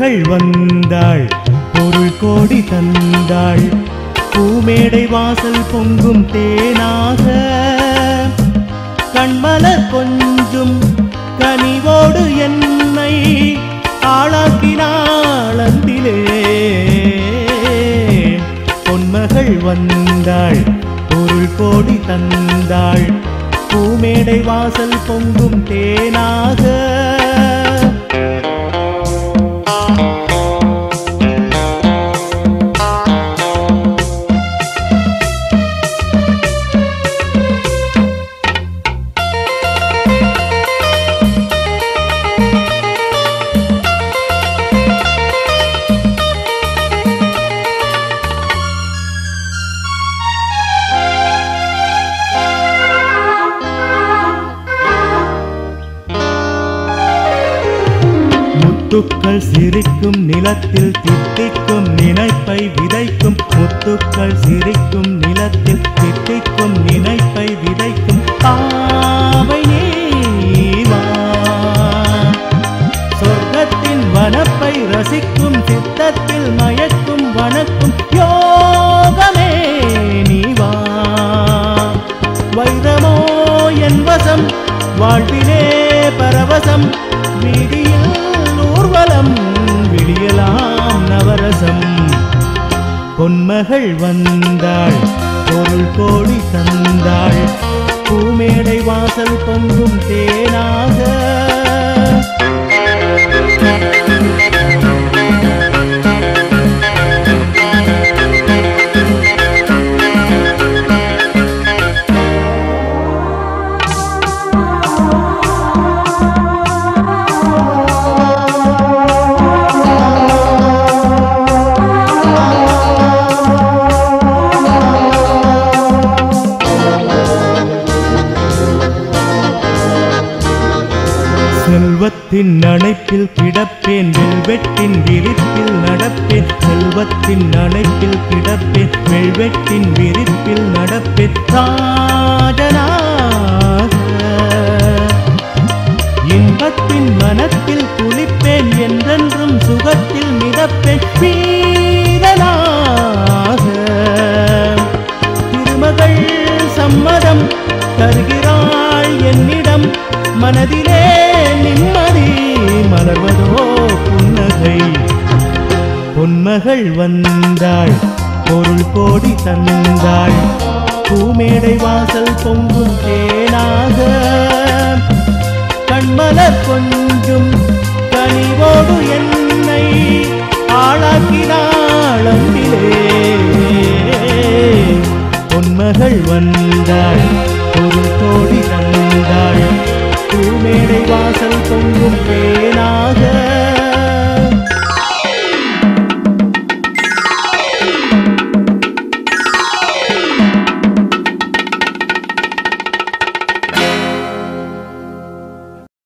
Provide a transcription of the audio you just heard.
பொன்மகள் வந்தாள் பொருள் கோடி தந்தாள் பூமேடை வாசல் பொங்கும் தேனாக கண்மலர் கொஞ்சும் கனிவோடு என்னை ஆளாக்கினாள் அன்பிலே பொன்மகள் வந்தாள் பொருள் கோடி தந்தாள் பூமேடை வாசல் பொங்கும் தேனாக முத்துக்கள் சிரிக்கும் நிலத்தில் தித்திக்கும் நினைப்பை விதைக்கும் முத்துக்கள் சிரிக்கும் நிலத்தில் தித்திக்கும் நினைப்பை விதைக்கும் பாவை நீவா சொர்க்கத்தின் வனப்பை ரசிக்கும் சித்தத்தில் மயக்கும் வனக்கும் யோகமே நீவா வைரமோ என் வசம் வாழ்விலே பரவசம் வீதியில் ஊர்வலம் விடியலாம் நவரசம் பொன்மகள் வந்தாள் பொருள் கோடி தந்தாள் பூமேடை வாசல் பொங்கும் தேனாக செல்வத்தின் அணைப்பில் கிடப்பேன் வெல்வெட்டின் விரிப்பில் நடப்பேன் செல்வத்தின் அணைப்பில் கிடப்பேன் வெல்வெட்டின் விரிப்பில் நடப்பேன் ராஜனாக இன்பத்தின் மனத்தில் குளிப்பேன் என்றென்றும் சுகத்தில் மிதப்பேன் வீரனாக திருமகள் சம்மதம் தருகிறாள் என்னிடம் மனதிலே நிம்மதி மலர்வதோ புன்னகை பொன்மகள் வந்தாள் பொருள் கோடி தந்தாள் பூமேடை வாசல் பொங்கும் தேனாக கண்மலர் கொஞ்சும் கனிவோடு என்னை ஆளாக்கினாள் அன்பிலே பொன்மகள் வந்தாள் பொருள் கோடி தந்தாள் பூமேடை வாசல் பொங்கும் தேனாக